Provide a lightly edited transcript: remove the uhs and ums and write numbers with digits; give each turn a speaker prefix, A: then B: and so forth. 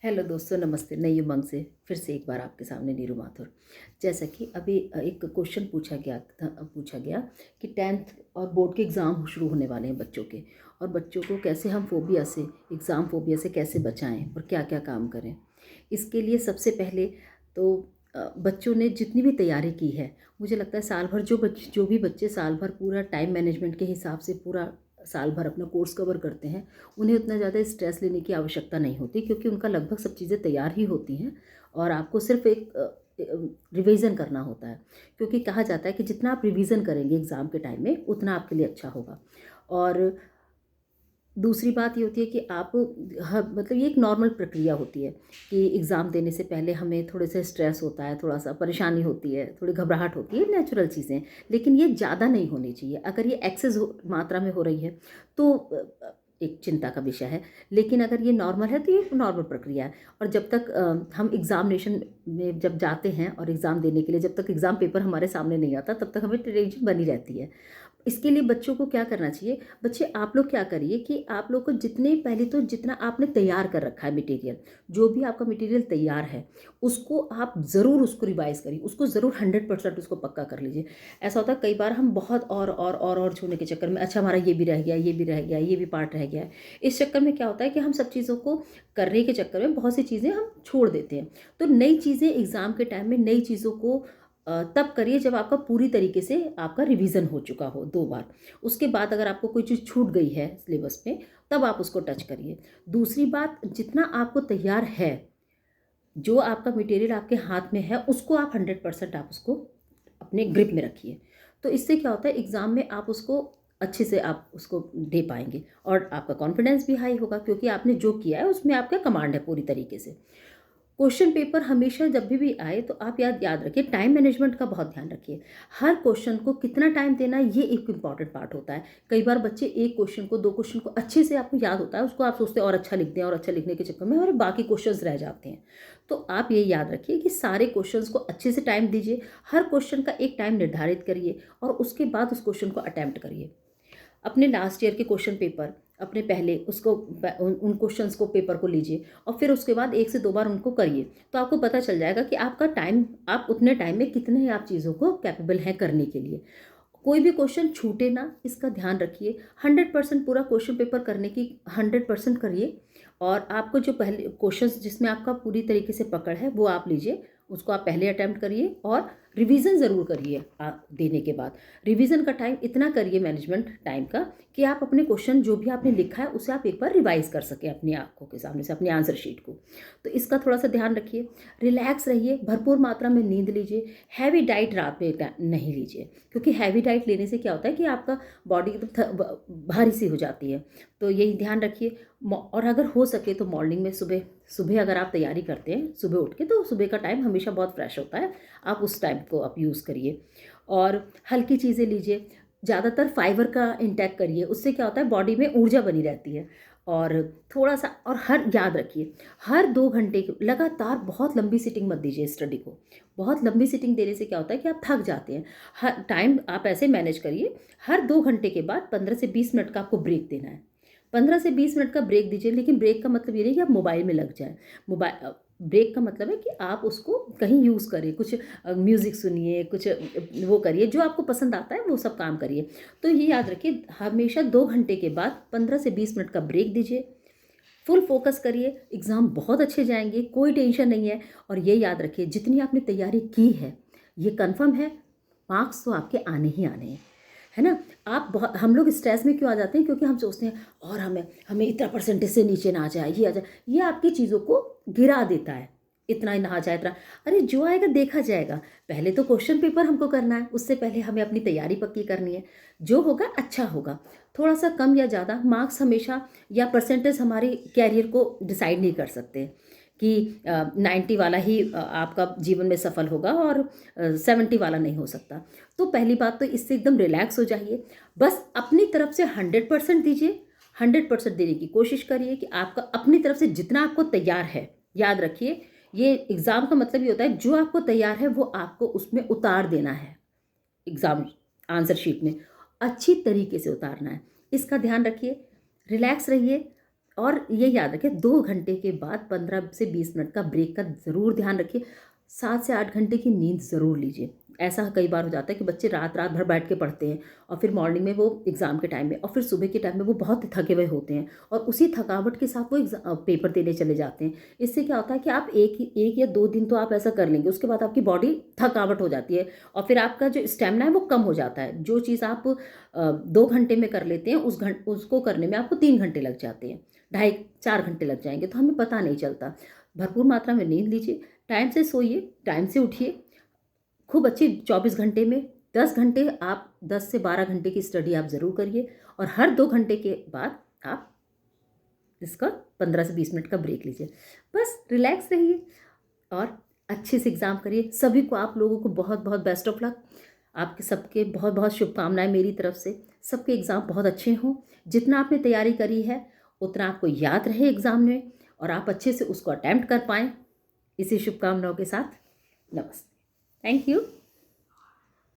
A: Hello दोस्तों, नमस्ते। नई उमंग से फिर से एक बार आपके सामने नीरू माथुर। जैसा कि अभी एक क्वेश्चन पूछा गया कि 10th और बोर्ड के एग्ज़ाम शुरू होने वाले हैं बच्चों के, और बच्चों को कैसे हम एग्ज़ाम फोबिया से कैसे बचाएं और क्या क्या काम करें। इसके लिए सबसे पहले तो बच्चों ने जितनी भी तैयारी की है, मुझे लगता है साल भर जो भी बच्चे साल भर पूरा टाइम मैनेजमेंट के हिसाब से पूरा साल भर अपना कोर्स कवर करते हैं, उन्हें उतना ज़्यादा स्ट्रेस लेने की आवश्यकता नहीं होती, क्योंकि उनका लगभग सब चीज़ें तैयार ही होती हैं और आपको सिर्फ एक रिवीजन करना होता है। क्योंकि कहा जाता है कि जितना आप रिवीजन करेंगे एग्ज़ाम के टाइम में, उतना आपके लिए अच्छा होगा। और दूसरी बात ये होती है कि आप मतलब ये एक नॉर्मल प्रक्रिया होती है कि एग्ज़ाम देने से पहले हमें थोड़े से स्ट्रेस होता है, थोड़ा सा परेशानी होती है, थोड़ी घबराहट होती है, नेचुरल चीज़ें। लेकिन ये ज़्यादा नहीं होनी चाहिए। अगर ये एक्सेस मात्रा में हो रही है तो एक चिंता का विषय है। लेकिन अगर ये नॉर्मल है तो ये नॉर्मल प्रक्रिया है। और जब तक हम एग्ज़ामिनेशन में जब जाते हैं और एग्ज़ाम देने के लिए, जब तक एग्ज़ाम पेपर हमारे सामने नहीं आता, तब तक हमें टेंशन बनी रहती है। इसके लिए बच्चों को क्या करना चाहिए? बच्चे, आप लोग क्या करिए कि आप लोग को जितना आपने तैयार कर रखा है मटेरियल, जो भी आपका मटेरियल तैयार है, उसको आप ज़रूर उसको रिवाइज़ करिए, उसको ज़रूर 100% उसको पक्का कर लीजिए। ऐसा होता है कई बार हम बहुत और छूने के चक्कर में, अच्छा हमारा ये भी रह गया, ये भी रह गया, ये भी पार्ट रह गया है। इस चक्कर में क्या होता है कि हम सब चीज़ों को करने के चक्कर में बहुत सी चीज़ें हम छोड़ देते हैं। तो नई चीज़ें एग्ज़ाम के टाइम में नई चीज़ों को तब करिए जब आपका पूरी तरीके से आपका रिवीजन हो चुका हो 2 बार। उसके बाद अगर आपको कोई चीज़ छूट गई है सिलेबस में, तब आप उसको टच करिए। दूसरी बात, जितना आपको तैयार है, जो आपका मटेरियल आपके हाथ में है, उसको आप 100% आप उसको अपने ग्रिप में रखिए। तो इससे क्या होता है, एग्ज़ाम में आप उसको अच्छे से आप उसको दे पाएँगे और आपका कॉन्फिडेंस भी हाई होगा, क्योंकि आपने जो किया है उसमें आपका कमांड है पूरी तरीके से। क्वेश्चन पेपर हमेशा जब भी आए तो आप याद याद रखिए, टाइम मैनेजमेंट का बहुत ध्यान रखिए। हर क्वेश्चन को कितना टाइम देना है, ये एक इम्पॉर्टेंट पार्ट होता है। कई बार बच्चे एक क्वेश्चन को, 2 क्वेश्चन को अच्छे से आपको याद होता है, उसको आप सोचते हैं और अच्छा लिख दें, और अच्छा लिखने के चक्कर में और बाकी क्वेश्चंस रह जाते हैं। तो आप ये याद रखिए कि सारे क्वेश्चंस को अच्छे से टाइम दीजिए। हर क्वेश्चन का एक टाइम निर्धारित करिए और उसके बाद उस क्वेश्चन को अटेम्प्ट करिए। अपने लास्ट ईयर के क्वेश्चन पेपर, अपने पहले उसको उन क्वेश्चंस को, पेपर को लीजिए और फिर उसके बाद 1 से 2 बार उनको करिए। तो आपको पता चल जाएगा कि आपका टाइम, आप उतने टाइम में कितने आप चीज़ों को कैपेबल हैं करने के लिए। कोई भी क्वेश्चन छूटे ना, इसका ध्यान रखिए। 100% पूरा क्वेश्चन पेपर करने की 100% करिए। और आपको जो पहले क्वेश्चंस जिसमें आपका पूरी तरीके से पकड़ है, वो आप लीजिए, उसको आप पहले अटेम्प्ट करिए और रिवीजन ज़रूर करिए। देने के बाद रिवीजन का टाइम इतना करिए, मैनेजमेंट टाइम का, कि आप अपने क्वेश्चन जो भी आपने लिखा है उसे आप एक बार रिवाइज कर सकें अपनी आंखों के सामने से, अपनी आंसर शीट को। तो इसका थोड़ा सा ध्यान रखिए। रिलैक्स रहिए, भरपूर मात्रा में नींद लीजिए। हैवी डाइट रात में नहीं लीजिए, क्योंकि हैवी डाइट लेने से क्या होता है कि आपका बॉडी एकदम भारी सी हो जाती है। तो यही ध्यान रखिए। और अगर हो सके तो मॉर्निंग में, सुबह सुबह अगर आप तैयारी करते हैं सुबह उठ के, तो सुबह का टाइम हमेशा बहुत फ्रेश होता है, आप उस टाइम को आप यूज़ करिए। और हल्की चीज़ें लीजिए, ज़्यादातर फाइबर का इंटेक करिए, उससे क्या होता है बॉडी में ऊर्जा बनी रहती है। और थोड़ा सा, और हर याद रखिए, हर 2 घंटे लगातार बहुत लंबी सिटिंग मत दीजिए स्टडी को। बहुत लंबी सिटिंग देने से क्या होता है कि आप थक जाते हैं। हर टाइम आप ऐसे मैनेज करिए, हर 2 घंटे के बाद 15 से 20 मिनट का आपको ब्रेक देना है। 15 से 20 मिनट का ब्रेक दीजिए, लेकिन ब्रेक का मतलब ये नहीं कि आप मोबाइल में लग जाएँ। ब्रेक का मतलब है कि आप उसको कहीं यूज़ करें, कुछ म्यूज़िक सुनिए, कुछ वो करिए, जो आपको पसंद आता है वो सब काम करिए। तो ये याद रखिए, हमेशा 2 घंटे के बाद 15 से 20 मिनट का ब्रेक दीजिए। फुल फोकस करिए, एग्ज़ाम बहुत अच्छे जाएँगे, कोई टेंशन नहीं है। और ये याद रखिए, जितनी आपने तैयारी की है, ये कन्फर्म है, मार्क्स तो आपके आने ही आने हैं, है ना? हम लोग स्ट्रेस में क्यों आ जाते हैं? क्योंकि हम सोचते हैं और हमें हमें इतना परसेंटेज से नीचे ना आ जाए, ये आ जाए। ये आपकी चीज़ों को गिरा देता है, इतना ही ना आ जाए, इतना। अरे जो आएगा देखा जाएगा। पहले तो क्वेश्चन पेपर हमको करना है, उससे पहले हमें अपनी तैयारी पक्की करनी है। जो होगा अच्छा होगा। थोड़ा सा कम या ज़्यादा मार्क्स हमेशा, या परसेंटेज हमारे कैरियर को डिसाइड नहीं कर सकते कि 90 वाला ही आपका जीवन में सफल होगा और 70 वाला नहीं हो सकता। तो पहली बात तो इससे एकदम रिलैक्स हो जाइए। बस अपनी तरफ से 100% दीजिए। 100% देने की कोशिश करिए कि आपका अपनी तरफ से जितना आपको तैयार है। याद रखिए, ये एग्ज़ाम का मतलब ये होता है, जो आपको तैयार है वो आपको उसमें उतार देना है। एग्ज़ाम आंसर शीट में अच्छी तरीके से उतारना है। इसका ध्यान रखिए। रिलैक्स रहिए। और ये याद रखें 2 घंटे के बाद 15 से 20 मिनट का ब्रेक का ज़रूर ध्यान रखिए। 7 से 8 घंटे की नींद ज़रूर लीजिए। ऐसा कई बार हो जाता है कि बच्चे रात रात भर बैठ के पढ़ते हैं और फिर मॉर्निंग में वो एग्ज़ाम के टाइम में और फिर सुबह के टाइम में वो बहुत थके हुए होते हैं और उसी थकावट के साथ वो पेपर देने चले जाते हैं। इससे क्या होता है कि आप एक या 2 दिन तो आप ऐसा कर लेंगे, उसके बाद आपकी बॉडी थकावट हो जाती है और फिर आपका जो स्टेमिना है वो कम हो जाता है। जो चीज़ आप 2 घंटे में कर लेते हैं उसको करने में आपको 3 घंटे लग जाते हैं, ढाई 4 घंटे लग जाएंगे, तो हमें पता नहीं चलता। भरपूर मात्रा में नींद लीजिए, टाइम से सोइए, टाइम से उठिए, खूब अच्छी 24 घंटे में 10 घंटे आप 10 से 12 घंटे की स्टडी आप ज़रूर करिए और हर 2 घंटे के बाद आप इसका 15 से 20 मिनट का ब्रेक लीजिए। बस रिलैक्स रहिए और अच्छे से एग्ज़ाम करिए। सभी को, आप लोगों को बहुत बहुत बेस्ट ऑफ लक। आपके सबके बहुत बहुत शुभकामनाएं मेरी तरफ से। सबके एग्ज़ाम बहुत अच्छे हों। जितना आपने तैयारी करी है उतना आपको याद रहे एग्ज़ाम में और आप अच्छे से उसको अटेम्प्ट कर पाएँ। इसी शुभकामनाओं के साथ नमस्ते। Thank you.